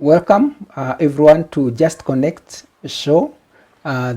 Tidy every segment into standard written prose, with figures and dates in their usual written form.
Welcome everyone to Just Connect show.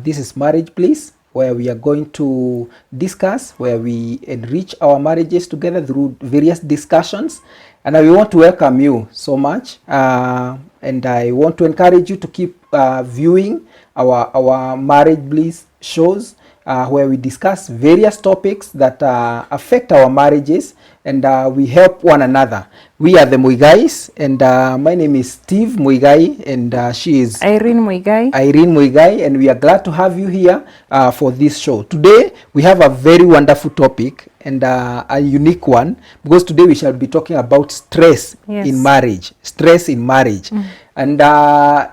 This is Marriage Bliss, where we are going to discuss, where we enrich our marriages together through various discussions. And I want to welcome you so much. And I want to encourage you to keep viewing our Marriage Bliss shows, where we discuss various topics that affect our marriages, and we help one another. We are the Muigais, and my name is Steve Muigai, and she is Irene Muigai, and we are glad to have you here for this show. Today we have a very wonderful topic and a unique one, because today we shall be talking about stress in marriage. Stress in marriage. And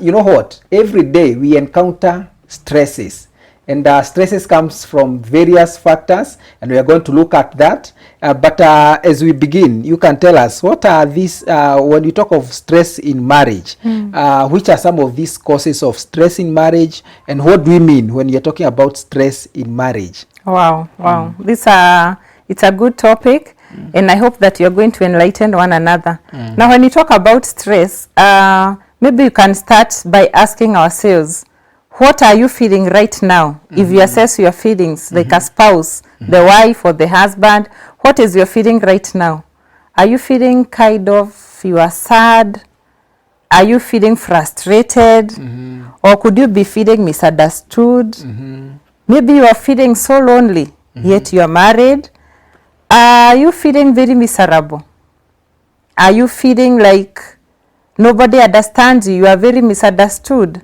you know what? Every day we encounter stresses. And stresses comes from various factors, and we are going to look at that. But as we begin, you can tell us, what are these, when you talk of stress in marriage, which are some of these causes of stress in marriage, and what do we mean when you're talking about stress in marriage? Wow. It's a good topic, and I hope that you're going to enlighten one another. Now, when you talk about stress, maybe you can start by asking ourselves, what are you feeling right now? If you assess your feelings, like a spouse, the wife or the husband, what is your feeling right now? Are you feeling kind of, you are sad? Are you feeling frustrated? Or could you be feeling misunderstood? Maybe you are feeling so lonely, yet you are married. Are you feeling very miserable? Are you feeling like nobody understands you? You are very misunderstood.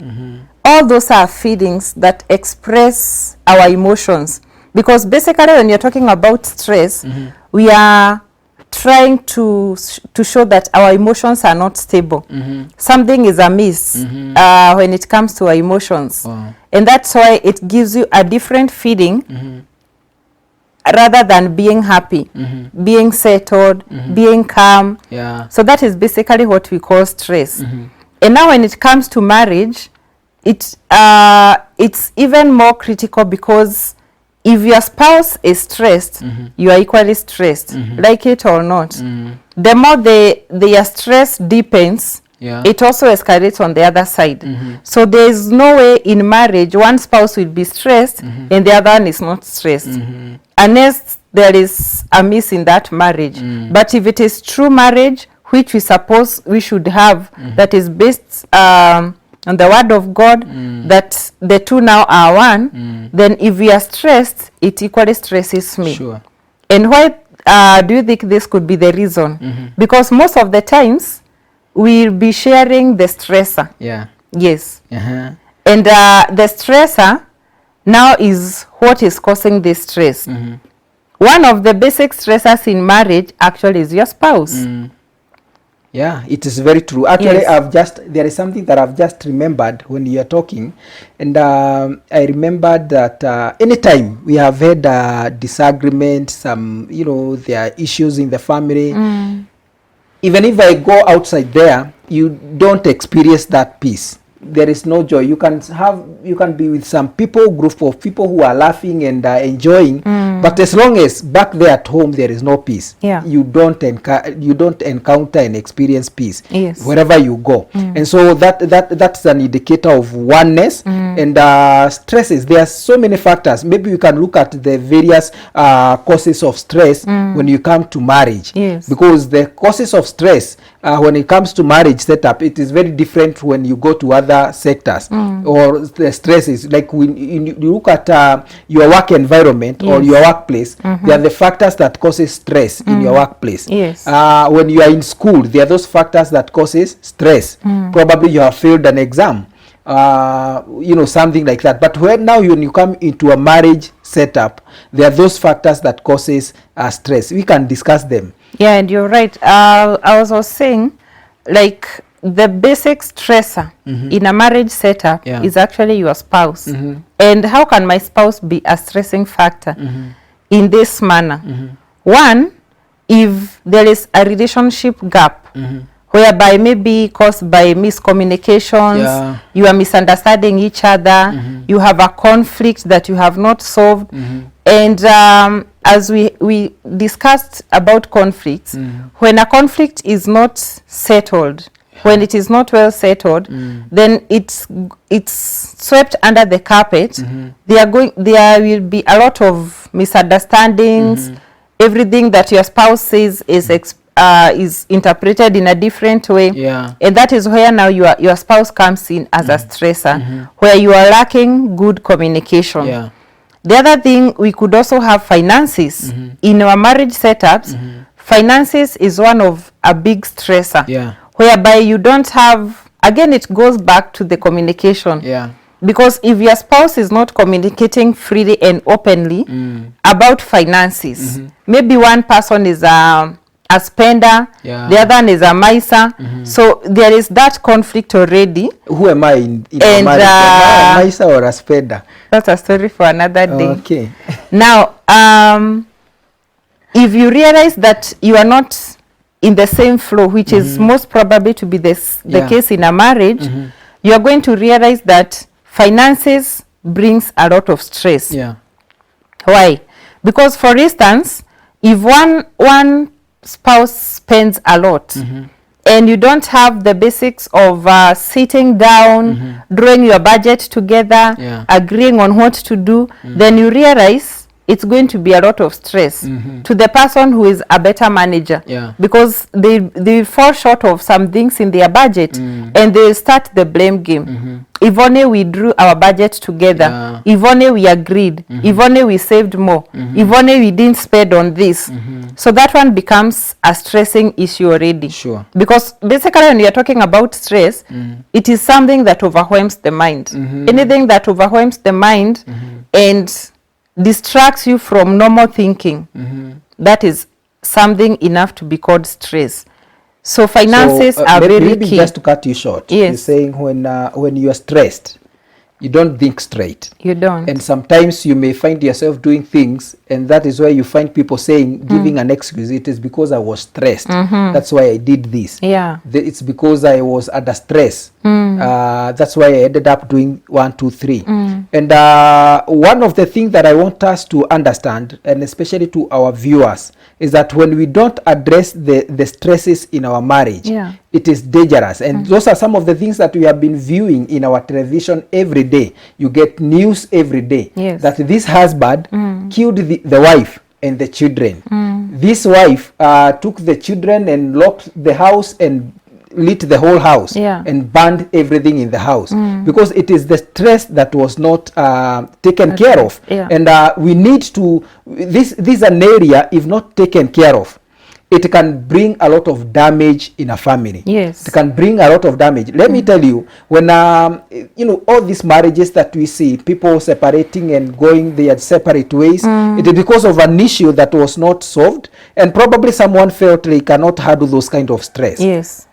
All those are feelings that express our emotions, because basically when you're talking about stress, we are trying to show that our emotions are not stable. Something is amiss when it comes to our emotions. And that's why it gives you a different feeling rather than being happy, being settled, being calm. So that is basically what we call stress. And now when it comes to marriage, it's even more critical, because if your spouse is stressed, you are equally stressed, like it or not. The more their stress deepens, it also escalates on the other side. So there is no way in marriage one spouse will be stressed and the other one is not stressed, unless there is a miss in that marriage. But if it is true marriage, which we suppose we should have, that is based on the word of God, that the two now are one, then if we are stressed, it equally stresses me. And why do you think this could be the reason? Because most of the times we'll be sharing the stressor. Yes. And the stressor now is what is causing this stress. One of the basic stressors in marriage actually is your spouse. Yeah, it is very true. Actually, there is something that I've just remembered when you are talking, and I remembered that anytime we have had disagreement, some, there are issues in the family, even if I go outside there, you don't experience that peace. There is no joy. You can be with some group of people who are laughing and enjoying, but as long as back there at home there is no peace, you don't encounter and experience peace wherever you go. And so that's an indicator of oneness. And stresses, there are so many factors. Maybe you can look at the various causes of stress when you come to marriage, because the causes of stress when it comes to marriage setup, it is very different when you go to other sectors or the stresses. Like when you look at your work environment or your workplace, there are the factors that causes stress in your workplace. When you are in school, there are those factors that causes stress. Probably you have failed an exam, something like that. But when you come into a marriage setup, there are those factors that causes stress. We can discuss them. Yeah, and you're right. I was saying, like, the basic stressor in a marriage setup is actually your spouse. And how can my spouse be a stressing factor in this manner? One, if there is a relationship gap, whereby maybe caused by miscommunications, you are misunderstanding each other, you have a conflict that you have not solved. And as we discussed about conflicts, when a conflict is not settled, when it is not well settled, then it's swept under the carpet. There will be a lot of misunderstandings. Everything that your spouse says is interpreted in a different way, and that is where now your spouse comes in as a stressor, where you are lacking good communication. The other thing, we could also have finances. In our marriage setups, finances is one of a big stressor, whereby you don't have, again, it goes back to the communication. Because if your spouse is not communicating freely and openly about finances, maybe one person is a spender, the other one is a miser, so there is that conflict already. Who am I in a marriage? Am I a miser or a spender? That's a story for another day. Okay. Now, if you realize that you are not in the same flow, which is most probably to be the case in a marriage, you are going to realize that finances brings a lot of stress. Why? Because, for instance, if one spouse spends a lot, and you don't have the basics of sitting down, drawing your budget together, agreeing on what to do, then you realize it's going to be a lot of stress to the person who is a better manager, because they fall short of some things in their budget, and they start the blame game. If only we drew our budget together, if only we agreed, if only we saved more, if only we didn't spend on this. So that one becomes a stressing issue already. Because basically when we are talking about stress, it is something that overwhelms the mind. Anything that overwhelms the mind and distracts you from normal thinking, that is something enough to be called stress. So finances are very key. Just to cut you short, you're saying when you are stressed, you don't think straight. You don't. And sometimes you may find yourself doing things, and that is why you find people saying, giving an excuse. It is because I was stressed. That's why I did this. It's because I was under stress. That's why I ended up doing 1, 2, 3. And one of the things that I want us to understand, and especially to our viewers, is that when we don't address the stresses in our marriage, it is dangerous. And those are some of the things that we have been viewing in our television every day. You get news every day that this husband killed the wife and the children. This wife took the children and locked the house and lit the whole house and burned everything in the house, because it is the stress that was not taken care of. And we need to, this is an area, if not taken care of, it can bring a lot of damage in a family. It can bring a lot of damage. Let me tell you, when all these marriages that we see, people separating and going their separate ways, it is because of an issue that was not solved, and probably someone felt they cannot handle those kind of stress.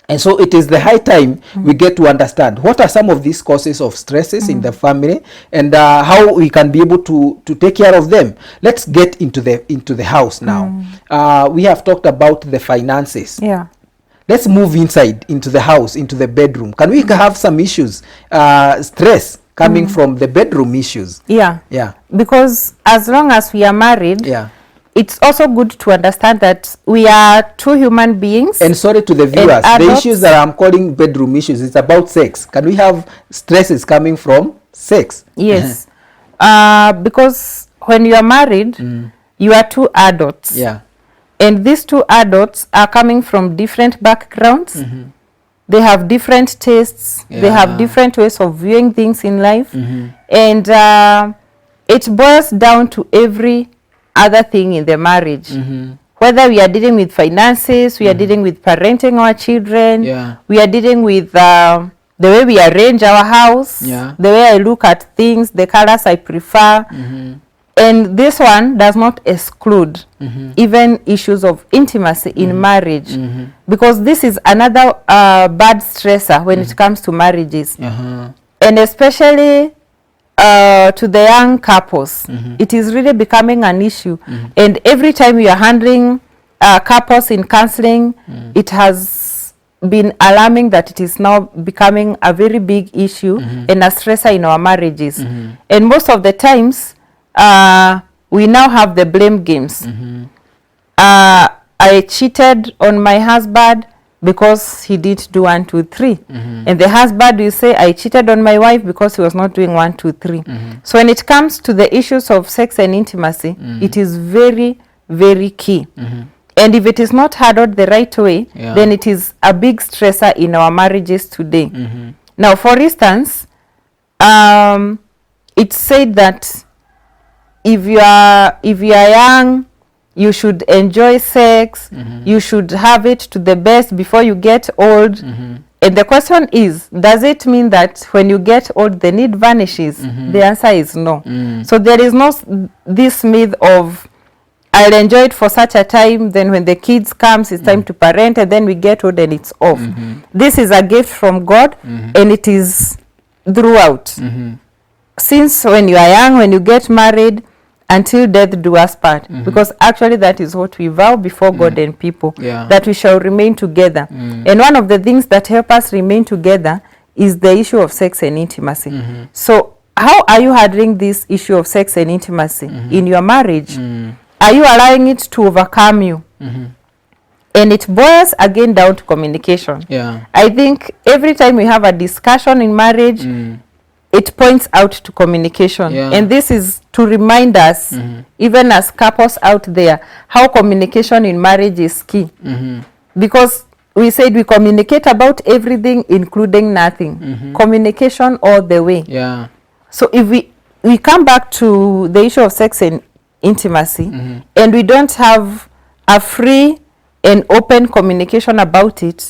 And so it is the high time we get to understand what are some of these causes of stresses in the family, and how we can be able to take care of them. Let's get into the house now. We have talked about the finances. Let's move inside into the house, into the bedroom. Can we have some issues, stress coming from the bedroom issues? Because as long as we are married, it's also good to understand that we are two human beings. And sorry to the viewers, the issues that I'm calling bedroom issues, it's about sex. Can we have stresses coming from sex? Yes. Because when you are married, you are two adults. And these two adults are coming from different backgrounds. They have different tastes. They have different ways of viewing things in life. And it boils down to every other thing in the marriage. Whether we are dealing with finances, we are dealing with parenting our children, we are dealing with the way we arrange our house, the way I look at things, the colors I prefer. And this one does not exclude even issues of intimacy in marriage, because this is another bad stressor when it comes to marriages. And especially to the young couples, it is really becoming an issue. And every time we are handling couples in counseling, it has been alarming that it is now becoming a very big issue and a stressor in our marriages. And most of the times, we now have the blame games. I cheated on my husband because he didn't do 1, 2, 3. And the husband will say, I cheated on my wife because he was not doing 1, 2, 3. So when it comes to the issues of sex and intimacy, it is very, very key. And if it is not handled the right way, then it is a big stressor in our marriages today. Now, for instance, it's said that if you are young, you should enjoy sex, you should have it to the best before you get old. And the question is, does it mean that when you get old, the need vanishes? The answer is no. So there is no this myth of, I'll enjoy it for such a time, then when the kids comes, it's time to parent, and then we get old and it's off. This is a gift from God, and it is throughout. Since when you are young, when you get married, until death do us part. Because actually that is what we vow before God and people, that we shall remain together. And one of the things that help us remain together is the issue of sex and intimacy. So how are you handling this issue of sex and intimacy in your marriage? Are you allowing it to overcome you? And it boils again down to communication. I think every time we have a discussion in marriage, it points out to communication. And this is to remind us, even as couples out there, how communication in marriage is key. Because we said we communicate about everything, including nothing. Communication all the way. So if we come back to the issue of sex and intimacy, and we don't have a free and open communication about it,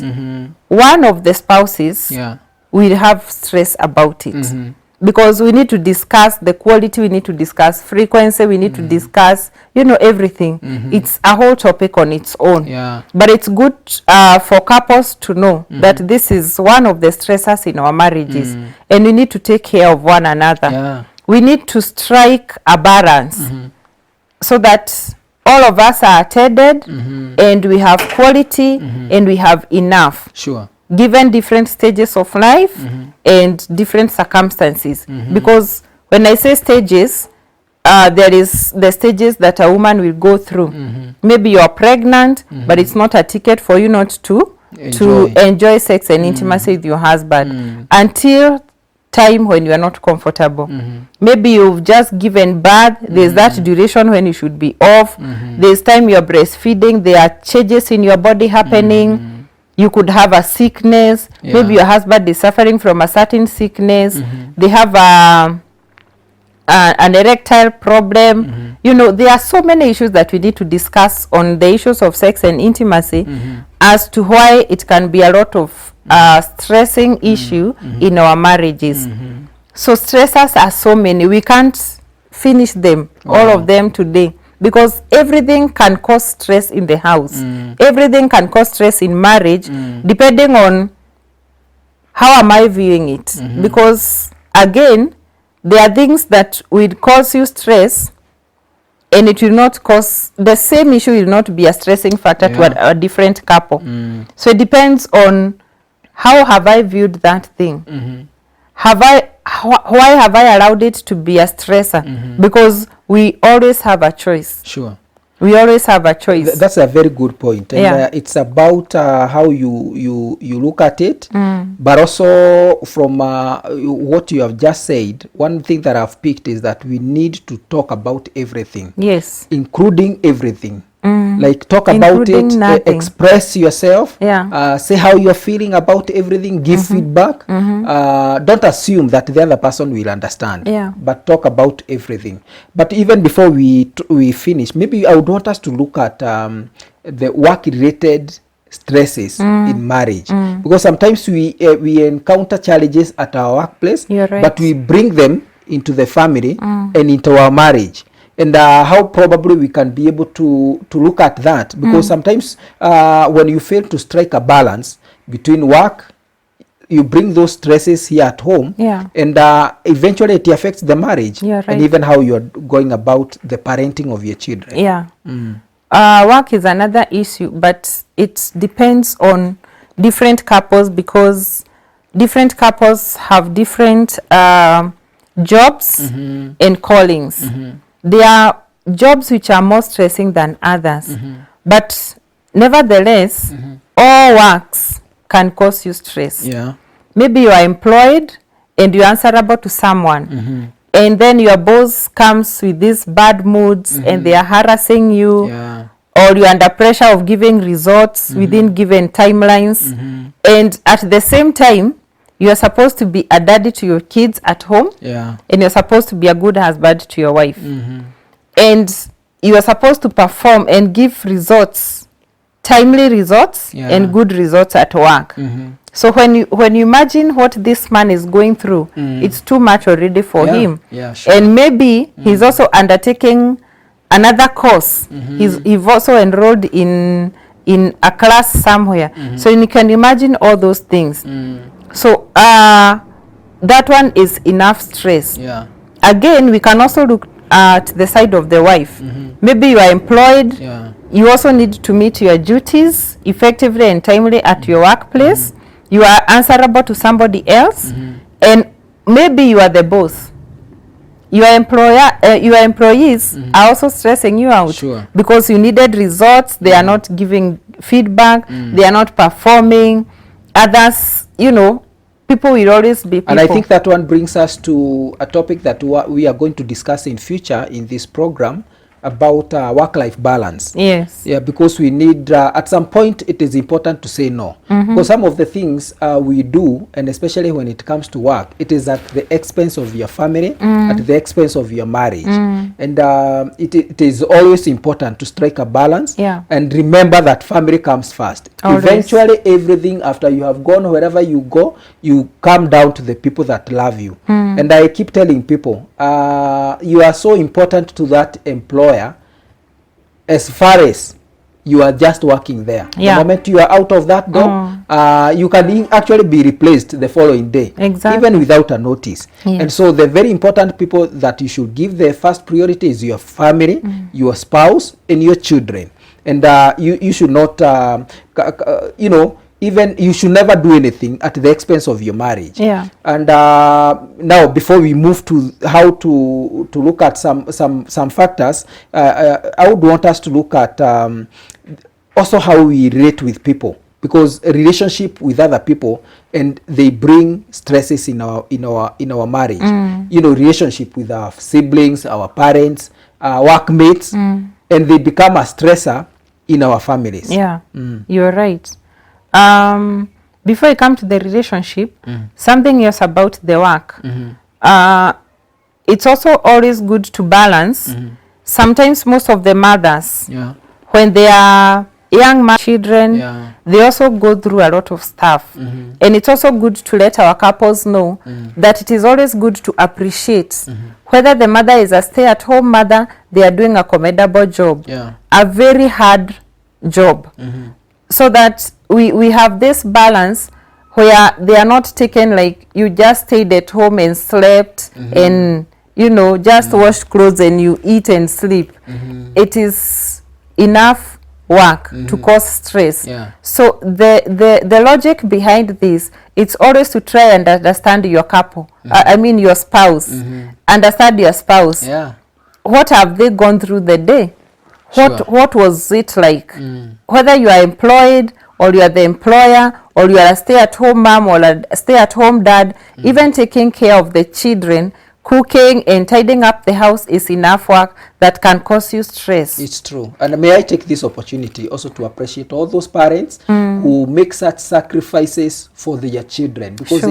one of the spouses will have stress about it. Because we need to discuss the quality, we need to discuss frequency, we need to discuss, everything. It's a whole topic on its own. But it's good for couples to know that this is one of the stressors in our marriages, and we need to take care of one another. We need to strike a balance so that all of us are attended, and we have quality, and we have enough. Given different stages of life and different circumstances. Because when I say stages, there is the stages that a woman will go through. Maybe you are pregnant, but it's not a ticket for you not to enjoy sex and intimacy with your husband until time when you are not comfortable. Maybe you've just given birth, there's that duration when you should be off. There's time you're breastfeeding, there are changes in your body happening. You could have a sickness. Maybe your husband is suffering from a certain sickness. They have an erectile problem. There are so many issues that we need to discuss on the issues of sex and intimacy as to why it can be a lot of stressing issue in our marriages. So stressors are so many. We can't finish them, all of them today. Because everything can cause stress in the house. Everything can cause stress in marriage, depending on how am I viewing it. Because, again, there are things that will cause you stress, and it will not cause, the same issue will not be a stressing factor to a different couple. So it depends on how have I viewed that thing. Why have I allowed it to be a stressor? Because we always have a choice. We always have a choice. That's a very good point. And it's about how you look at it, but also from what you have just said, one thing that I've picked is that we need to talk about everything. Including everything. Like talk including about it, express yourself, say how you're feeling about everything, give feedback. Don't assume that the other person will understand, but talk about everything. But even before we finish, maybe I would want us to look at the work-related stresses in marriage, because sometimes we encounter challenges at our workplace, but we bring them into the family and into our marriage. And how probably we can be able to look at that, because sometimes when you fail to strike a balance between work, you bring those stresses here at home, and eventually it affects the marriage, and even how you're going about the parenting of your children. Work is another issue, but it depends on different couples, because different couples have different jobs and callings. There are jobs which are more stressing than others, but nevertheless, all works can cause you stress. Yeah. Maybe you are employed and you're answerable to someone, and then your boss comes with these bad moods and they are harassing you, or you're under pressure of giving results within given timelines, and at the same time you are supposed to be a daddy to your kids at home, and you're supposed to be a good husband to your wife, and you are supposed to perform and give results, timely results, and good results at work. So when you imagine what this man is going through, it's too much already for him. And maybe he's also undertaking another course. He's also enrolled in a class somewhere. So you can imagine all those things. So that one is enough stress. Again, we can also look at the side of the wife. Maybe you are employed. You also need to meet your duties effectively and timely at your workplace. You are answerable to somebody else, and maybe you are the boss. Your employees are also stressing you out because you needed results. They are not giving feedback. They are not performing. Others, people will always be people. And I think that one brings us to a topic that we are going to discuss in future in this program, about work-life balance. Yeah, because we need, at some point, it is important to say no. Because some of the things we do, and especially when it comes to work, it is at the expense of your family, at the expense of your marriage. And it is always important to strike a balance and remember that family comes first. Always. Eventually, everything after you have gone, wherever you go, you come down to the people that love you. And I keep telling people, you are so important to that employer as far as you are just working there. The moment you are out of that door, you can actually be replaced the following day, even without a notice. And so the very important people that you should give the first priority is your family, your spouse, and your children. And you should not, even you should never do anything at the expense of your marriage. And now, before we move to how to look at some factors, I would want us to look at also how we relate with people, because a relationship with other people, and they bring stresses in our marriage. Relationship with our siblings, our parents, our workmates, and they become a stressor in our families. You're right. Before you come to the relationship, something else about the work. It's also always good to balance. Sometimes most of the mothers, when they are young children, they also go through a lot of stuff. And it's also good to let our couples know that it is always good to appreciate whether the mother is a stay-at-home mother, they are doing a commendable job, a very hard job. So that we have this balance where they are not taken like you just stayed at home and slept and just washed clothes and you eat and sleep. It is enough work to cause stress. So the logic behind this, it's always to try and understand your couple. I mean your spouse. Understand your spouse. What have they gone through the day? What was it like? Whether you are employed or you are the employer, or you are a stay-at-home mom or a stay-at-home dad, even taking care of the children, cooking and tidying up the house is enough work that can cause you stress. It's true. And may I take this opportunity also to appreciate all those parents who make such sacrifices for their children, because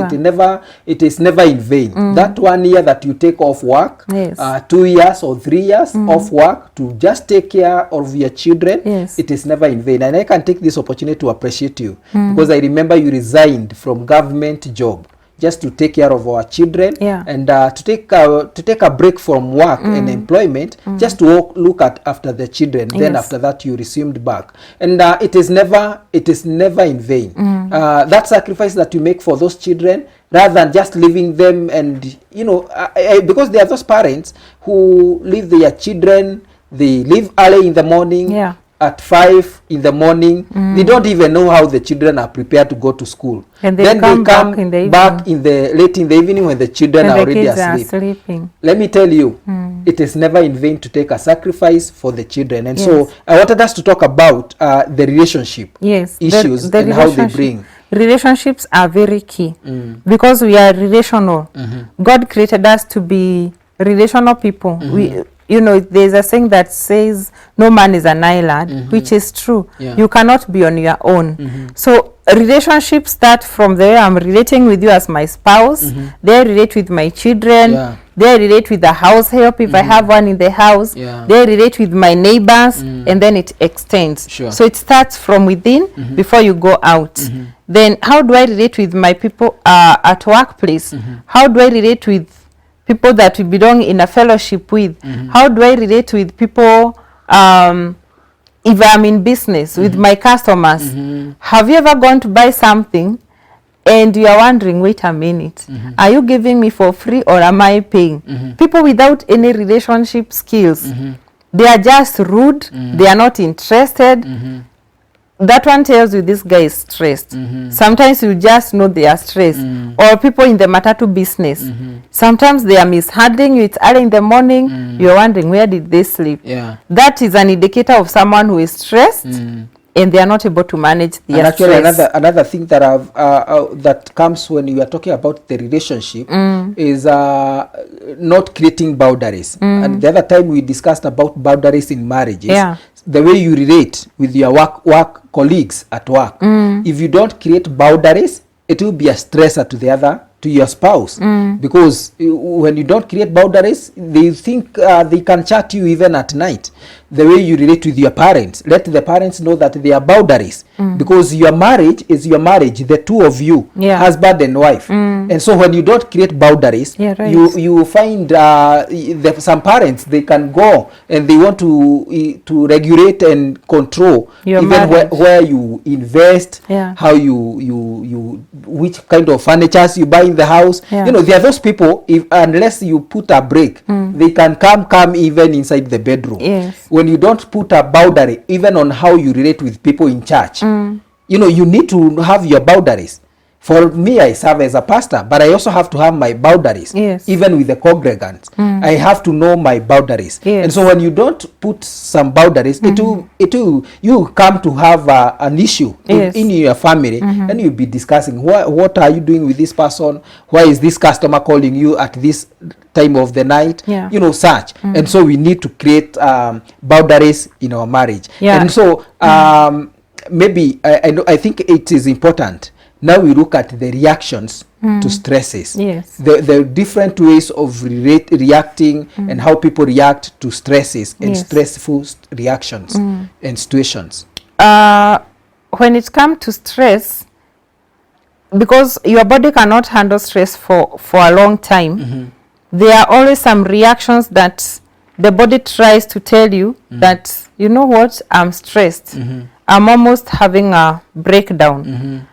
it is never in vain. That 1 year that you take off work, 2 years or 3 years off work to just take care of your children, it is never in vain. And I can take this opportunity to appreciate you, because I remember you resigned from government job just to take care of our children, and to take a break from work and employment, just to look after the children. Then after that you resumed back, and it is never in vain. That sacrifice that you make for those children, rather than just leaving them, and because there are those parents who leave their children, they leave early in the morning, at 5 in the morning. They don't even know how the children are prepared to go to school. And then they come back in the late in the evening when the children are already asleep. Sleeping. Let me tell you, it is never in vain to take a sacrifice for the children. And so I wanted us to talk about the relationship issues the and how they bring. Relationships are very key because we are relational. God created us to be relational people. You know, there's a saying that says no man is an island, which is true. You cannot be on your own. So relationships start from there. I'm relating with you as my spouse. They relate with my children. They relate with the house help if I have one in the house. They relate with my neighbors, and then it extends. So it starts from within before you go out. Then how do I relate with my people at workplace? How do I relate with people that we belong in a fellowship with? How do I relate with people if I'm in business with my customers? Have you ever gone to buy something and you are wondering, wait a minute, are you giving me for free or am I paying? People without any relationship skills, they are just rude, they are not interested. That one tells you this guy is stressed. Sometimes you just know they are stressed. Or people in the matatu business. Sometimes they are mishandling you. It's early in the morning. You're wondering, where did they sleep? That is an indicator of someone who is stressed and they are not able to manage their stress. Another thing that that comes when you are talking about the relationship is not creating boundaries. And the other time we discussed about boundaries in marriages. The way you relate with your work colleagues at work. If you don't create boundaries, it will be a stressor to your spouse, because when you don't create boundaries, they think they can chat you even at night. The way you relate with your parents, let the parents know that there are boundaries, because your marriage is your marriage, the two of you, husband and wife. And so when you don't create boundaries, you find some parents, they can go and they want to regulate and control your even where you invest, how you which kind of furniture you buy in the house. You know, there are those people, unless you put a break, they can come even inside the bedroom. When you don't put a boundary even on how you relate with people in church, you know, you need to have your boundaries. For me, I serve as a pastor, but I also have to have my boundaries. Even with the congregants, I have to know my boundaries. And so when you don't put some boundaries, you come to have an issue in your family, and you'll be discussing, what are you doing with this person? Why is this customer calling you at this time of the night? You know, such. And so we need to create boundaries in our marriage. And so maybe I think it is important. Now we look at the reactions to stresses. The different ways of reacting and how people react to stresses and stressful reactions and situations. When it comes to stress, because your body cannot handle stress for a long time, there are always some reactions that the body tries to tell you that, you know what, I'm stressed. I'm almost having a breakdown.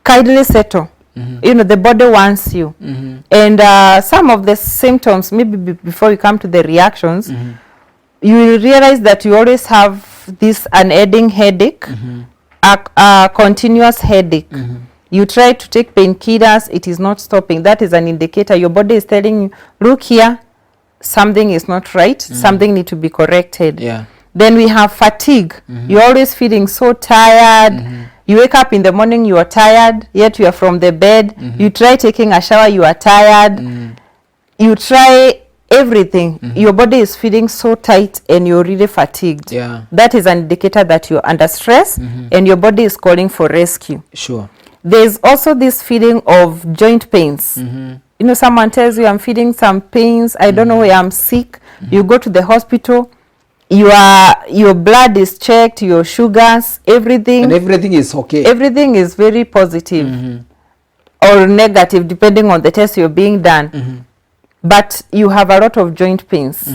Kindly settle. You know, the body wants you. And some of the symptoms, maybe before you come to the reactions, you will realize that you always have this unending headache, a continuous headache. You try to take painkillers, it is not stopping. That is an indicator. Your body is telling you, look here, something is not right, something needs to be corrected. Then we have fatigue. You're always feeling so tired. You wake up in the morning, you are tired, yet you are from the bed. You try taking a shower, you are tired. You try everything. Your body is feeling so tight and you're really fatigued. That is an indicator that you're under stress and your body is calling for rescue. There's also this feeling of joint pains. You know, someone tells you, I'm feeling some pains, I don't know where I'm sick. You go to the hospital. Your blood is checked, your sugars, everything. And everything is okay. Everything is very positive or negative, depending on the test you're being done. But you have a lot of joint pains.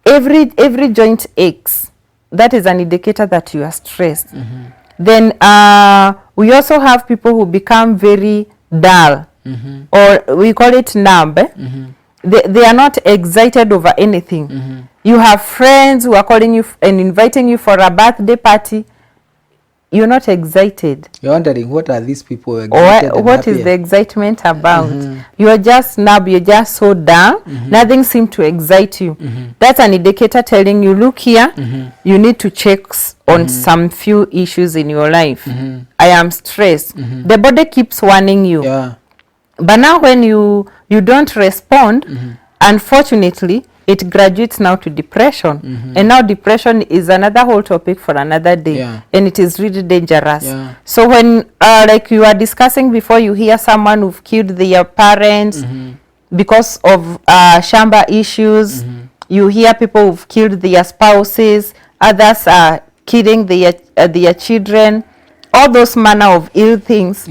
Every joint aches. That is an indicator that you are stressed. Then we also have people who become very dull, or we call it numb. they are not excited over anything. You have friends who are calling you and inviting you for a birthday party. You're not excited. You're wondering, what are these people excited Or what is the excitement about? You're just numb, you're just so down. Nothing seems to excite you. That's an indicator telling you, look here, you need to check on some few issues in your life. I am stressed. The body keeps warning you. Yeah. But now when you don't respond, unfortunately, it graduates now to depression. And now depression is another whole topic for another day. And it is really dangerous. So when, like you were discussing before, you hear someone who've killed their parents because of shamba issues. You hear people who've killed their spouses. Others are killing their children. All those manner of ill things.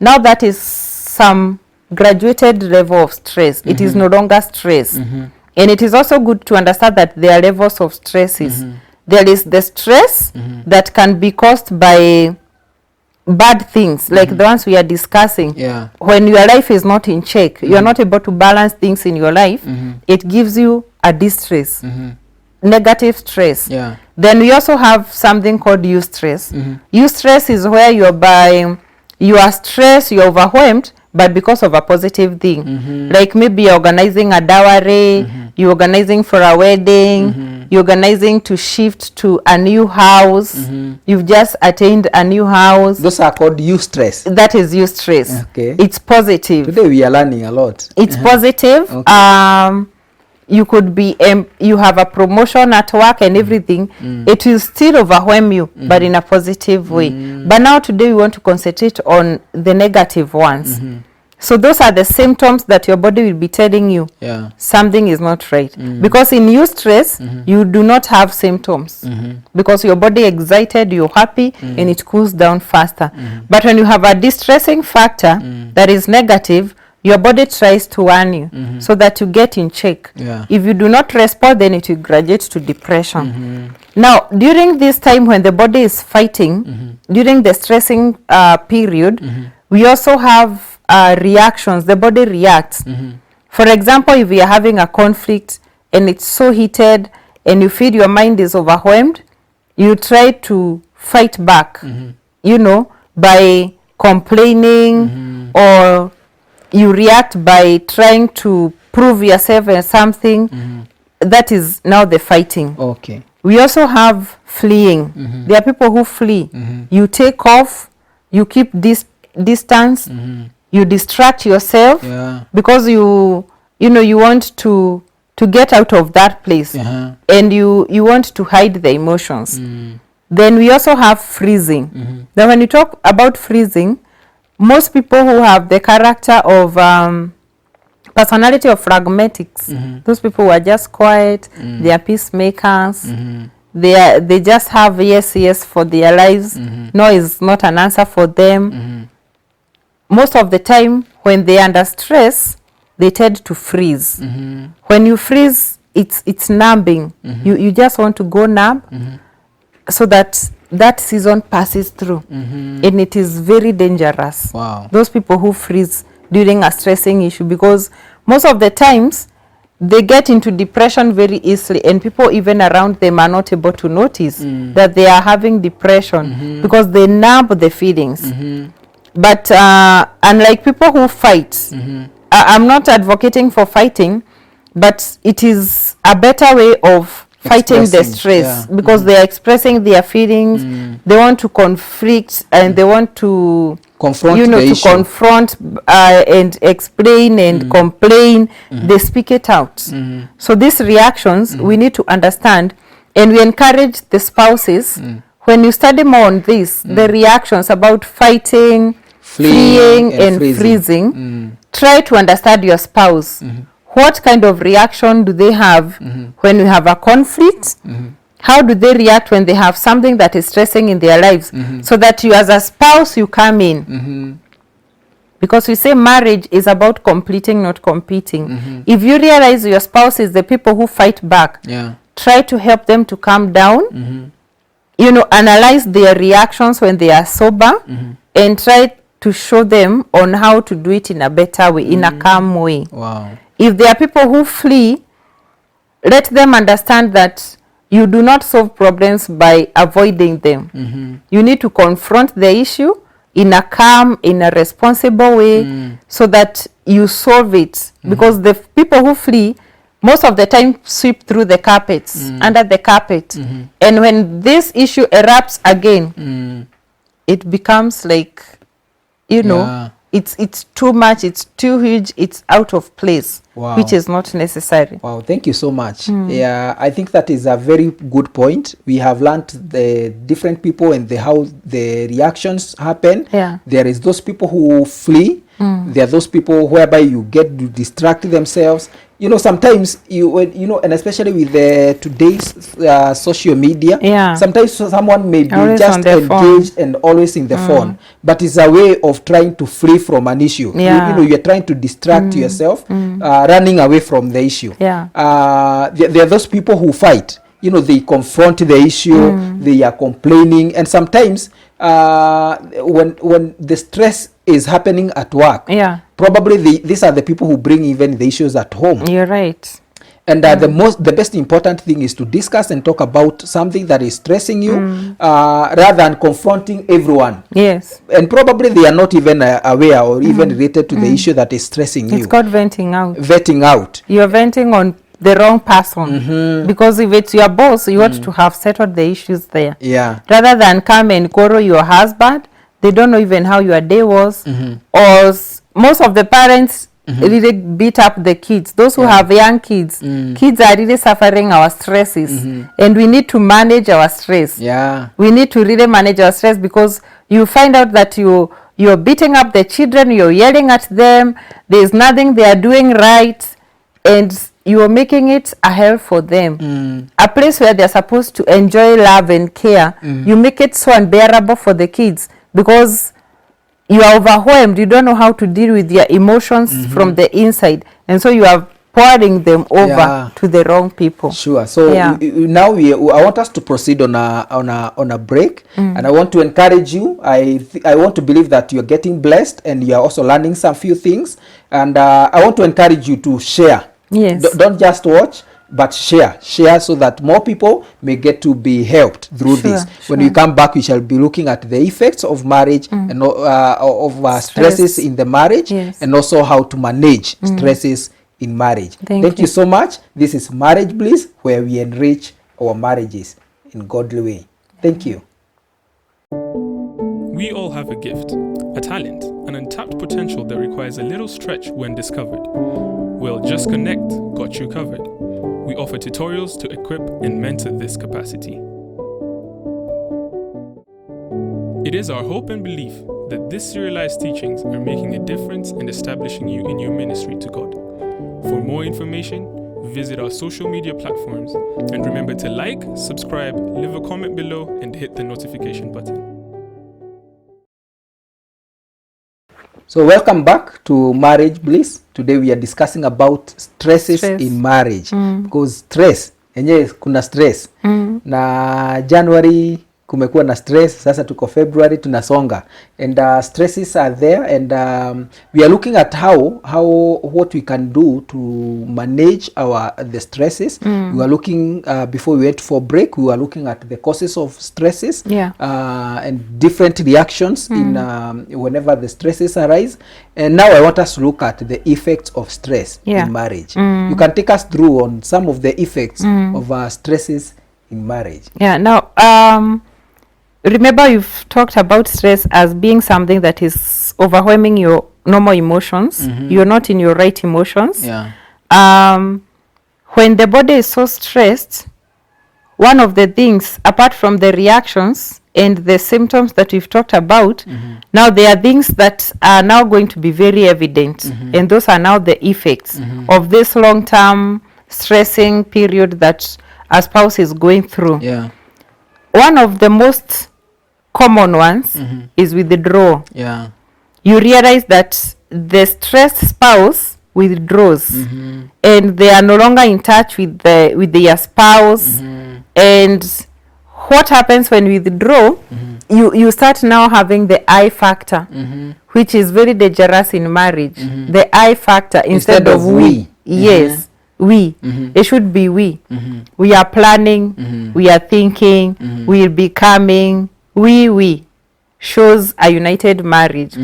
Now that is some graduated level of stress. It is no longer stress. And it is also good to understand that there are levels of stresses. There is the stress that can be caused by bad things, like the ones we are discussing. When your life is not in check, you are not able to balance things in your life, it gives you a distress, negative stress. Then we also have something called eustress. Eustress is where you are stressed, you're overwhelmed, but because of a positive thing. Like maybe you're organizing a dowry, you're organizing for a wedding, you're organizing to shift to a new house, you've just attained a new house. Those are called eustress. That is eustress. Okay. It's positive. Today we are learning a lot. It's positive. Okay. You could be, you have a promotion at work and everything. It will still overwhelm you, but in a positive way. But now today we want to concentrate on the negative ones. So those are the symptoms that your body will be telling you something is not right. Because in eustress, you do not have symptoms. Because your body excited, you're happy, and it cools down faster. But when you have a distressing factor that is negative, your body tries to warn you so that you get in check. If you do not respond, then it will graduate to depression. Now, during this time when the body is fighting, during the stressing period, we also have reactions. The body reacts. For example, if we are having a conflict and it's so heated and you feel your mind is overwhelmed, you try to fight back, you know, by complaining, or you react by trying to prove yourself as something. That is now the fighting. Okay. We also have fleeing. There are people who flee. You take off, you keep this distance, you distract yourself because you know you want to get out of that place, and you want to hide the emotions. Then we also have freezing. Now when you talk about freezing, most people who have the character of personality of phlegmatics, those people who are just quiet, they are peacemakers, they just have yes for their lives, no is not an answer for them. Most of the time when they are under stress, they tend to freeze. When you freeze, it's numbing. You just want to go numb so that season passes through, and it is very dangerous. Those people who freeze during a stressing issue, because most of the times they get into depression very easily, and people even around them are not able to notice that they are having depression because they numb the feelings. But unlike people who fight, I'm not advocating for fighting, but it is a better way of fighting the stress, because they are expressing their feelings. They want to conflict, and they want to confront, confront and explain and complain. They speak it out. So these reactions we need to understand, and we encourage the spouses, when you study more on this, the reactions about fighting, fleeing and freezing, try to understand your spouse. What kind of reaction do they have when you have a conflict? How do they react when they have something that is stressing in their lives? So that you as a spouse, you come in. Because we say marriage is about completing, not competing. If you realize your spouse is the people who fight back, try to help them to calm down. You know, analyze their reactions when they are sober, and try to show them on how to do it in a better way, in a calm way. If there are people who flee, let them understand that you do not solve problems by avoiding them. You need to confront the issue in a calm, in a responsible way, so that you solve it. Because the people who flee, most of the time sweep through the carpets, under the carpet. And when this issue erupts again, it becomes like, you know, it's too much, it's too huge, it's out of place, which is not necessary. Wow, thank you so much. Yeah, I think that is a very good point. We have learned the different people and how the reactions happen. There is those people who flee. There are those people whereby you get to distract themselves. You know, sometimes and especially with today's social media, sometimes someone may be always just engaged and always in the phone, but it's a way of trying to flee from an issue. You know, you're trying to distract yourself, running away from the issue. There are those people who fight. You know, they confront the issue, they are complaining, and sometimes when the stress is happening at work, probably these are the people who bring even the issues at home. You're right. And the best important thing is to discuss and talk about something that is stressing you, rather than confronting everyone. Yes. And probably they are not even aware or even related to the issue that is stressing you. It's called venting out. Venting out. You're venting on the wrong person, because if it's your boss, you ought to have settled the issues there, rather than come and quarrel your husband. They don't know even how your day was, or most of the parents really beat up the kids. Those who have young kids, kids are really suffering our stresses, and we need to manage our stress. We need to really manage our stress, because you find out that you're beating up the children, you're yelling at them, there's nothing they are doing right, and you are making it a hell for them. A place where they're supposed to enjoy love and care, you make it so unbearable for the kids, because you are overwhelmed. You don't know how to deal with your emotions from the inside, and so you are pouring them over to the wrong people. Sure. So now I want us to proceed on a break, and I want to encourage you. I want to believe that you're getting blessed and you are also learning some few things, and I want to encourage you to share. Yes. Don't just watch, but share so that more people may get to be helped through this. When we come back, we shall be looking at the effects of marriage and of stresses in the marriage, and also how to manage stresses in marriage. Thank you so much. This is Marriage Bliss, where we enrich our marriages in godly way. Thank you. We all have a gift, a talent, an untapped potential that requires a little stretch when discovered. Well, Just Connect got you covered. We offer tutorials to equip and mentor this capacity. It is our hope and belief that these serialized teachings are making a difference and establishing you in your ministry to God. For more information, visit our social media platforms, and remember to like, subscribe, leave a comment below, and hit the notification button. So welcome back to Marriage Bliss. Today we are discussing about stresses in marriage, because stress enyewe kuna stress na January kumekuwa na stress, sasa tuko February tunasonga, and stresses are there, and we are looking at what we can do to manage the stresses. We were looking before we went for break, we were looking at the causes of stresses, and different reactions in whenever the stresses arise, and now I want us to look at the effects of stress in marriage. You can take us through on some of the effects of stresses in marriage. Now remember, you've talked about stress as being something that is overwhelming your normal emotions. You're not in your right emotions. When the body is so stressed, one of the things, apart from the reactions and the symptoms that we've talked about, now there are things that are now going to be very evident, and those are now the effects of this long-term stressing period that a spouse is going through. One of the most common ones is withdrawal. You realize that the stressed spouse withdraws, and they are no longer in touch with their spouse. And what happens when we withdraw? You start now having the I factor, which is very dangerous in marriage. The I factor instead of we. Yes. We. It should be we. We are planning. We are thinking. We will be coming. We. Shows a united marriage.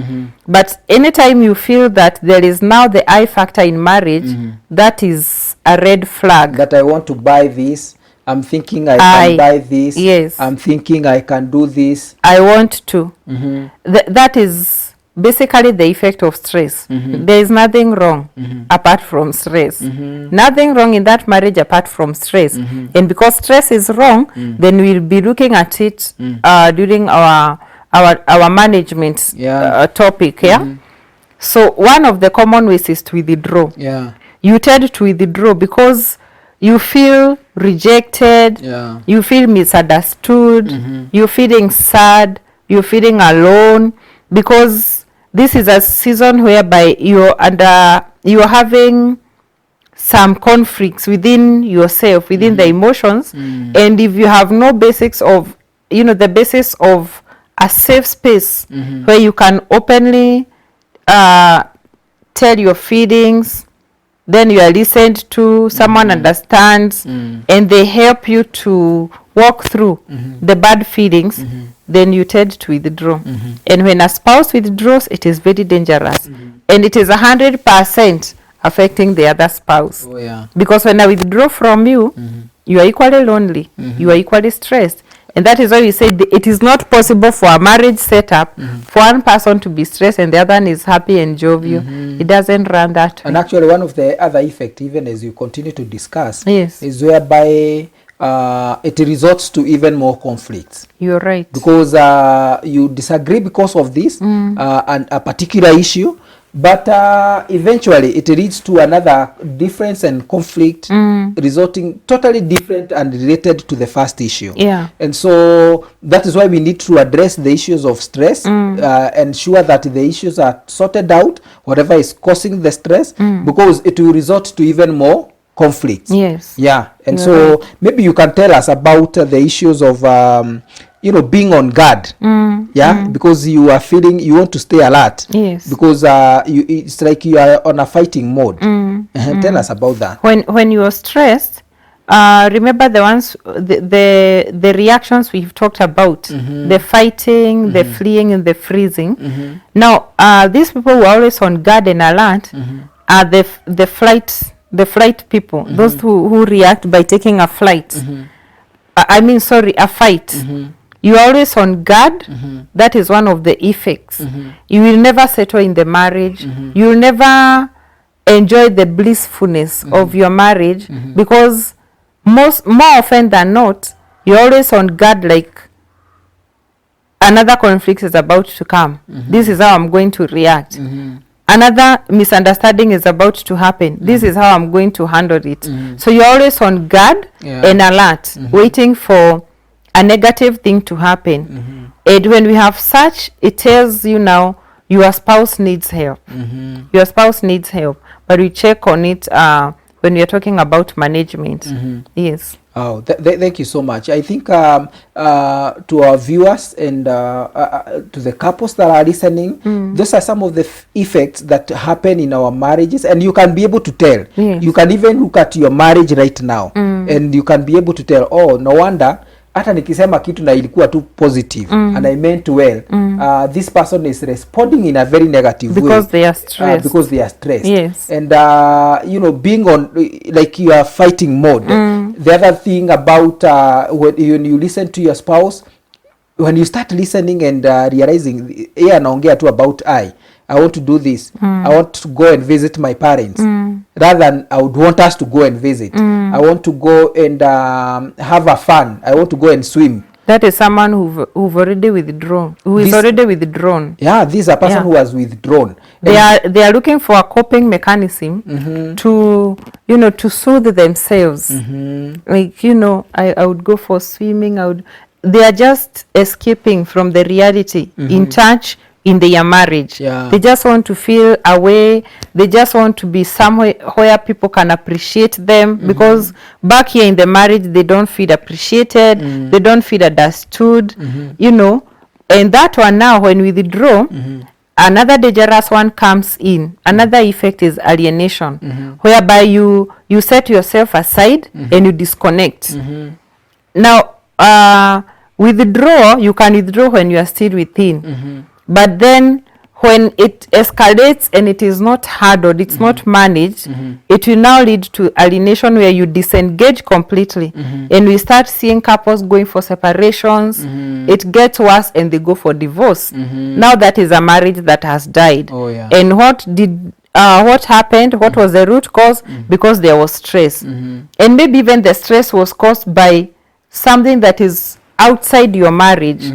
But anytime you feel that there is now the I factor in marriage, that is a red flag. That I want to buy this. I'm thinking I can buy this. Yes. I'm thinking I can do this. I want to. That is basically the effect of stress. There is nothing wrong apart from stress. Nothing wrong in that marriage apart from stress. And because stress is wrong, then we'll be looking at it during our management topic. So one of the common ways is to withdraw. You tend to withdraw because you feel rejected, you feel misunderstood, you're feeling sad, you're feeling alone, because this is a season whereby you're having some conflicts within yourself, within the emotions. And if you have no basics of, the basis of a safe space where you can openly tell your feelings, then you are listened to, someone understands, and they help you to walk through the bad feelings, then you tend to withdraw. And when a spouse withdraws, it is very dangerous. And it is 100% affecting the other spouse. Because when I withdraw from you, you are equally lonely, you are equally stressed. And that is why we say it is not possible for a marriage setup for one person to be stressed and the other one is happy and jovial. It doesn't run that way. And actually one of the other effects, even as you continue to discuss, yes, is whereby it resorts to even more conflicts. You're right. Because you disagree because of this and a particular issue, but eventually it leads to another difference and conflict resulting totally different and related to the first issue. And so that is why we need to address the issues of stress, ensure that the issues are sorted out, whatever is causing the stress, because it will result to even more conflicts. And so maybe you can tell us about the issues of being on guard, because you are feeling you want to stay alert, because it's like you are on a fighting mode. Tell us about that. When you are stressed, remember the ones, the reactions we've talked about, the fighting, the fleeing, and the freezing. Now, these people who are always on guard and alert are the flight people, those who react by taking a flight. A fight. You're always on guard. That is one of the effects. You will never settle in the marriage. You will never enjoy the blissfulness of your marriage, because more often than not, you're always on guard, like another conflict is about to come. This is how I'm going to react. Another misunderstanding is about to happen. This is how I'm going to handle it. So you're always on guard and alert, waiting for a negative thing to happen. And when we have such, it tells you now your spouse needs help. Your spouse needs help. But we check on it when you're talking about management. Yes. Oh, thank you so much. I think to our viewers and to the couples that are listening, those are some of the effects that happen in our marriages, and you can be able to tell. You can even look at your marriage right now, and you can be able to tell, oh, no wonder hata nikisema kitu na ilikuwa tu positive and I meant well, this person is responding in a very negative because way. They are stressed. Because they are stressed. Yes. And being on, like, you are fighting mode. The other thing about when you listen to your spouse, when you start listening and realizing, anaongea tu about I want to do this. I want to go and visit my parents. Rather than I would want us to go and visit. I want to go and have a fun. I want to go and swim. That is someone who've already withdrawn. Who is already withdrawn. Yeah, this is a person who has withdrawn. They are looking for a coping mechanism to to soothe themselves. Like, I would go for swimming. They are just escaping from the reality in church, in their marriage. They just want to feel away. They just want to be somewhere where people can appreciate them, because back here in the marriage they don't feel appreciated, they don't feel understood, and that one now, when we withdraw, another dangerous one comes in. Another effect is alienation, whereby you set yourself aside and you disconnect. Now, withdraw, you can withdraw when you are still within. But then when it escalates and it is not handled, it's not managed, it will now lead to alienation where you disengage completely. And we start seeing couples going for separations. It gets worse and they go for divorce. Now that is a marriage that has died. And what happened? What was the root cause? Because there was stress. And maybe even the stress was caused by something that is outside your marriage,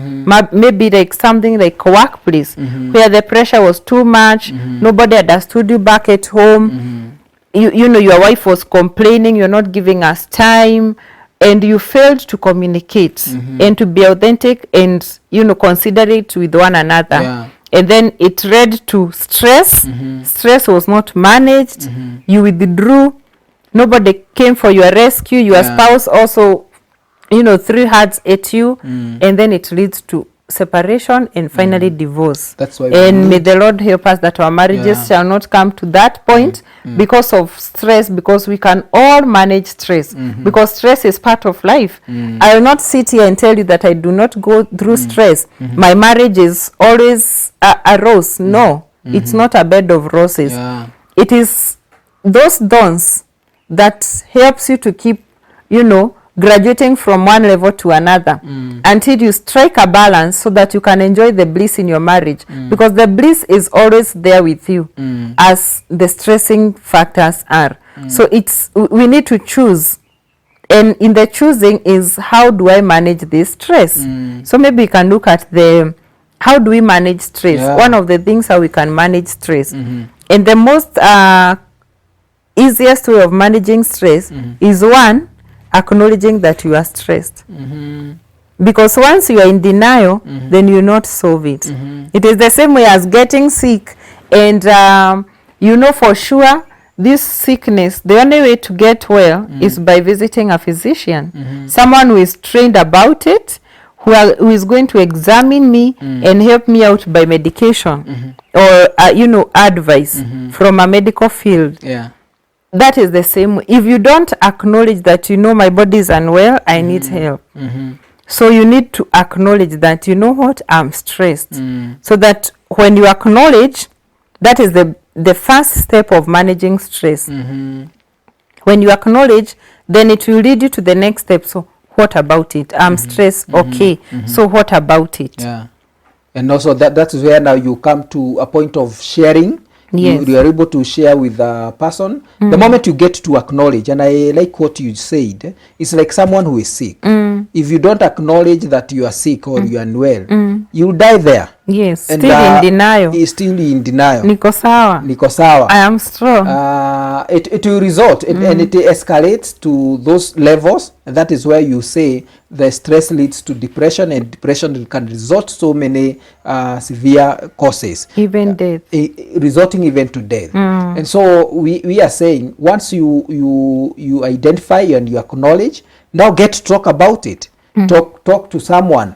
maybe like something like workplace, where the pressure was too much, nobody understood you back at home, you know, your wife was complaining, you're not giving us time, and you failed to communicate and to be authentic and, you know, considerate with one another. And then it led to stress. Stress was not managed. You withdrew. Nobody came for your rescue. Your spouse also, you know, threw hands at you, and then it leads to separation and finally divorce. That's why. And may the Lord help us that our marriages shall not come to that point because of stress, because we can all manage stress, because stress is part of life. I will not sit here and tell you that I do not go through stress. My marriage is always a rose. No, it's not a bed of roses. It is those dawns that helps you to keep, you know, graduating from one level to another until you strike a balance so that you can enjoy the bliss in your marriage, because the bliss is always there with you as the stressing factors are. So we need to choose, and in the choosing is how do I manage this stress. So maybe we can look at how do we manage stress. One of the things how we can manage stress, and the most easiest way of managing stress is one, acknowledging that you are stressed. Because once you are in denial, then you not solve it. It is the same way as getting sick, and you know for sure this sickness, the only way to get well is by visiting a physician, someone who is trained about it, who is going to examine me and help me out by medication or you know, advice from a medical field. That is the same. If you don't acknowledge that, you know, my body is unwell, I need help. So you need to acknowledge that, you know what, I'm stressed. So that when you acknowledge, that is the first step of managing stress. When you acknowledge, then it will lead you to the next step. So what about it? I'm stressed. Okay. So what about it? And also that is where now you come to a point of sharing. You are able to share with a person. The moment you get to acknowledge, and I like what you said, it's like someone who is sick. If you don't acknowledge that you are sick or you are unwell, you die there. Yes, and still in denial. He's still in denial. Niko sawa. I am strong. It will result, and it escalates to those levels. And that is where you say the stress leads to depression, and depression can result so many severe causes. Even death. Resulting even to death. And so we are saying, once you identify and you acknowledge, now get to talk about it. Talk to someone.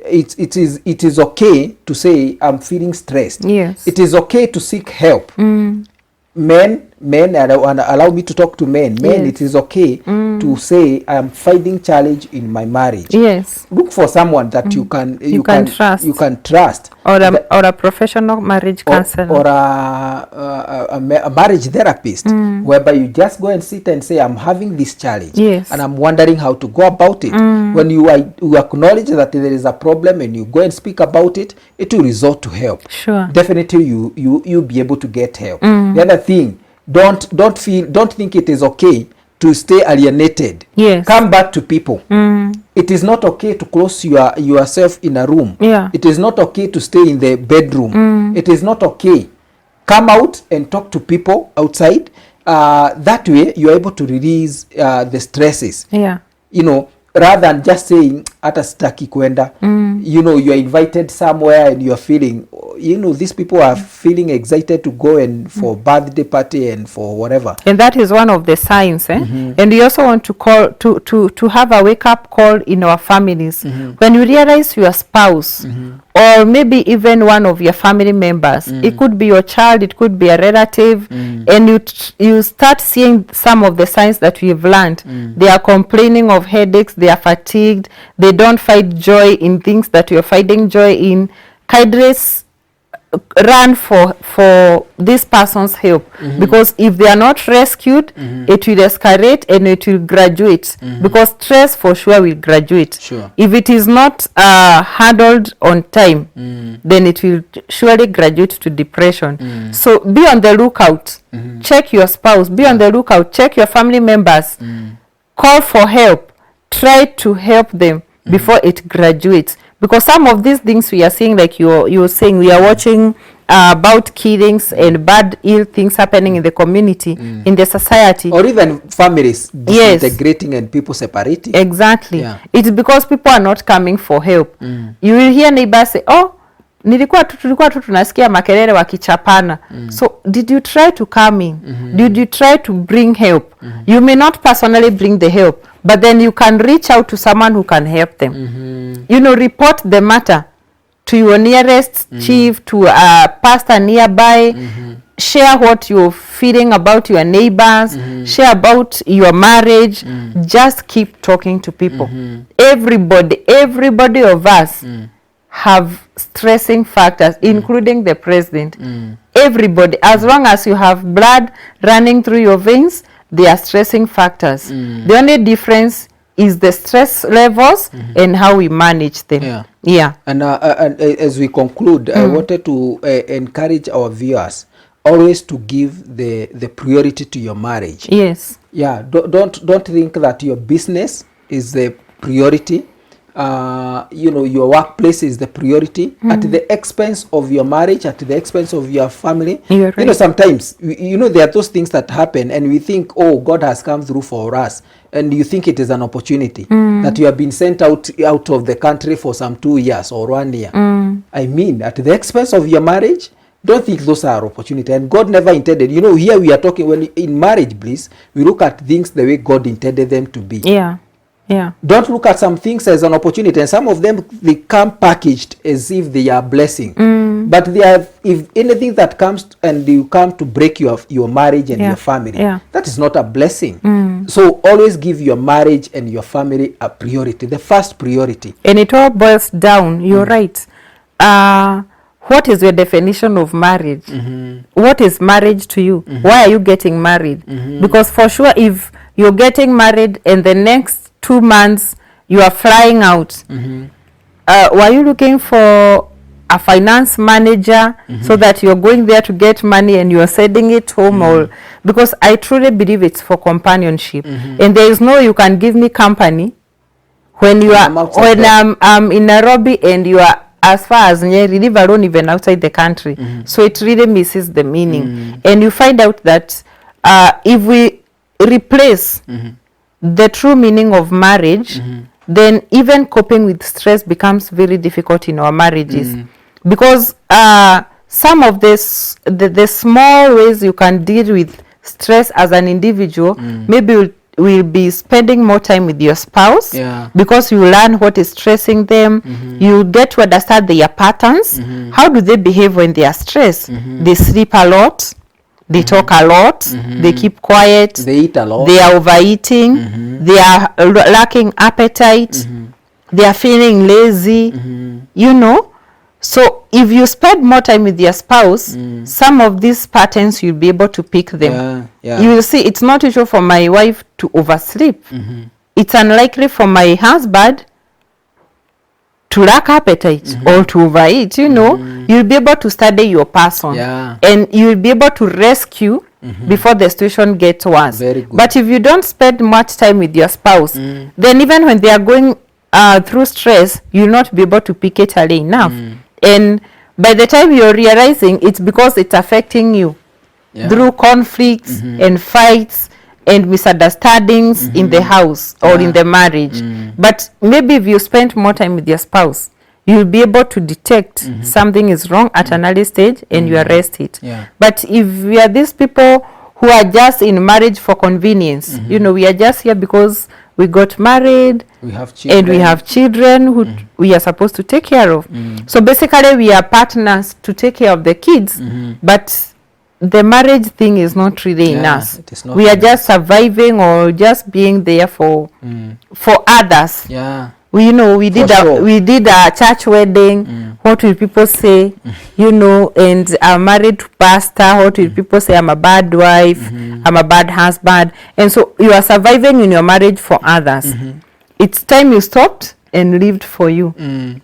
It is okay to say I'm feeling stressed. Yes. It is okay to seek help. Men, and allow me to talk to men. Men, it is okay to say I'm finding challenge in my marriage. Yes. Look for someone that you can trust. You can trust. Or a professional marriage counselor. Or a marriage therapist, whereby you just go and sit and say, I'm having this challenge. Yes. And I'm wondering how to go about it. When you acknowledge that there is a problem and you go and speak about it, it will result to help. Sure. Definitely you'll be able to get help. The other thing, don't think it is okay to stay alienated. Yes. Come back to people. It is not okay to close yourself in a room. It is not okay to stay in the bedroom. It is not okay. Come out and talk to people outside. That way you are able to release the stresses. You know, rather than just saying hata sitaki kwenda. you know, you're invited somewhere and you're feeling, you know, these people are feeling excited to go and for birthday party and for whatever. And that is one of the signs. And we also want to call to have a wake up call in our families. When you realize your spouse or maybe even one of your family members, it could be your child, it could be a relative, and you start seeing some of the signs that we've learned. They are complaining of headaches, they are fatigued, they don't find joy in things that you're finding joy in. Kindness, run for this person's help, because if they are not rescued, it will escalate and it will graduate, because stress for sure will graduate. If it is not handled on time, then it will surely graduate to depression. So be on the lookout. Check your spouse, be on the lookout, check your family members, call for help, try to help them before it graduates. Because some of these things we are seeing, like you're saying, we are watching about killings and bad, ill things happening in the community, in the society. Or even families disintegrating and people separating. Exactly. It's because people are not coming for help. You will hear neighbors say, oh, tulikuwa tu tunasikia makelele wakichapana. So did you try to come in? Did you try to bring help? You may not personally bring the help, but then you can reach out to someone who can help them. You know, report the matter to your nearest chief, to a pastor nearby. Share what you're feeling about your neighbors. Share about your marriage. Just keep talking to people. Everybody of us have stressing factors, including the president. Everybody, as long as you have blood running through your veins, they are stressing factors. The only difference is the stress levels and how we manage them. And as we conclude, I wanted to encourage our viewers always to give the priority to your marriage. Don't think that your business is the priority. You know, your workplace is the priority at the expense of your marriage, at the expense of your family. You know, sometimes, you know, there are those things that happen and we think, oh, God has come through for us. And you think it is an opportunity that you have been sent out of the country for some 2 years or 1 year. I mean, at the expense of your marriage, don't think those are opportunity. And God never intended. You know, here we are talking, when in marriage, Bliss, we look at things the way God intended them to be. Don't look at some things as an opportunity, and some of them, they come packaged as if they are blessing. But they are, if anything that comes and you come to break your marriage and your family, that is not a blessing. So always give your marriage and your family a priority, the first priority. And it all boils down, you're right. What is your definition of marriage? What is marriage to you? Why are you getting married? Because for sure, if you're getting married and the next 2 months you are flying out, were you looking for a finance manager so that you're going there to get money and you're sending it home? Or because I truly believe it's for companionship, and there is no you can give me company when you are when I'm in Nairobi and you are as far as Nyeri, leave alone even outside the country. So it really misses the meaning. And you find out that if we replace the true meaning of marriage, then even coping with stress becomes very difficult in our marriages. Because some of this, the small ways you can deal with stress as an individual, maybe will be spending more time with your spouse, because you learn what is stressing them. You get to understand their patterns. How do they behave when they are stressed? They sleep a lot. They talk a lot, they keep quiet, they eat a lot, they are overeating, they are lacking appetite, they are feeling lazy, you know. So if you spend more time with your spouse, some of these patterns you'll be able to pick them. You will see it's not usual for my wife to oversleep. It's unlikely for my husband to lack appetite or to overeat, you know. You'll be able to study your person, and you'll be able to rescue before the situation gets worse. But if you don't spend much time with your spouse, then even when they are going through stress, you'll not be able to pick it early enough. And by the time you're realizing, it's because it's affecting you through conflicts and fights and misunderstandings in the house or in the marriage. But maybe if you spend more time with your spouse, you'll be able to detect something is wrong at an early stage and you arrest it. Yeah. But if we are these people who are just in marriage for convenience, you know, we are just here because we got married, we have children, and we have children who we are supposed to take care of. So basically we are partners to take care of the kids, but the marriage thing is not really in us. It is not we are in just surviving or just being there for others. Yeah. We, you know, we did a church wedding. What will people say? You know, and I'm married to pastor. What will people say? I'm a bad wife. I'm a bad husband. And so you are surviving in your marriage for others. It's time you stopped and lived for you.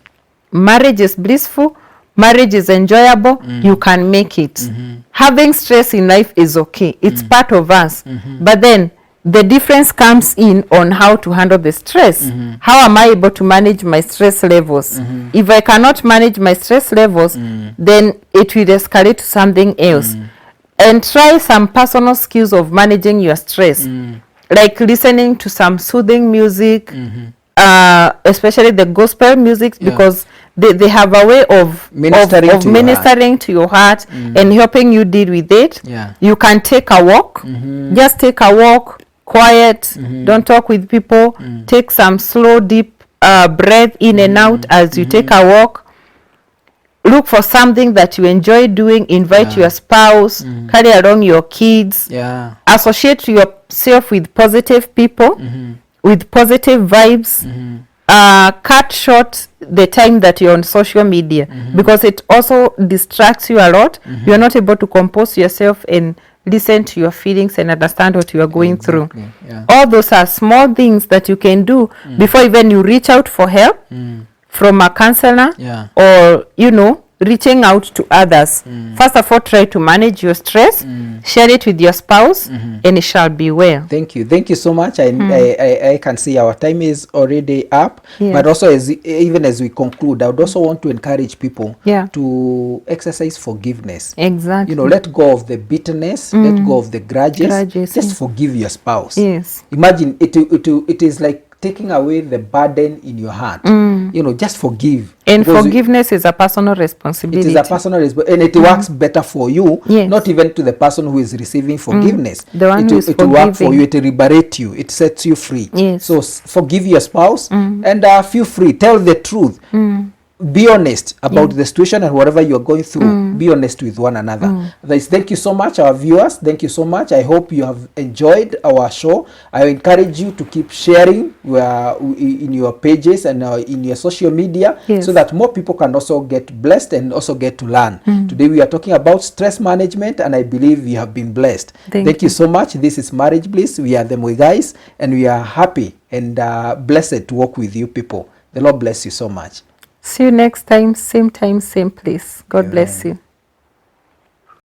Marriage is blissful. Marriage is enjoyable. You can make it. Having stress in life is okay. It's part of us. But then the difference comes in on how to handle the stress. How am I able to manage my stress levels? If I cannot manage my stress levels, then it will escalate to something else. And try some personal skills of managing your stress, like listening to some soothing music, especially the gospel music, because they have a way of ministering to your heart and helping you deal with it. You can take a walk. Just take a walk, quiet, don't talk with people. Take some slow deep breath in and out as you take a walk. Look for something that you enjoy doing. Invite your spouse, carry along your kids. Associate yourself with positive people, with positive vibes. Cut short the time that you're on social media, because it also distracts you a lot. You're not able to compose yourself and listen to your feelings and understand what you are going through. All those are small things that you can do before even you reach out for help from a counselor, or, you know, reaching out to others. First of all, try to manage your stress, share it with your spouse, and it shall be well. Thank you so much. I can see our time is already up, but also even as we conclude, I would also want to encourage people to exercise forgiveness. Exactly. You know, let go of the bitterness, let go of the grudges. Just forgive your spouse. Imagine it is like taking away the burden in your heart. You know, just forgive. And forgiveness is a personal responsibility. It is a personal responsibility, and it works better for you, not even to the person who is receiving forgiveness. The one who is it will work for you. It will liberate you. It sets you free. So forgive your spouse and feel free. Tell the truth. Be honest about the situation and whatever you are going through. Be honest with one another. Thank you so much, our viewers. Thank you so much. I hope you have enjoyed our show. I encourage you to keep sharing in your pages and in your social media, so that more people can also get blessed and also get to learn. Today we are talking about stress management, and I believe you have been blessed. Thank you so much. This is Marriage Bliss. We are the Muigais, and we are happy and blessed to work with you people. The Lord bless you so much. See you next time, same place. God bless you.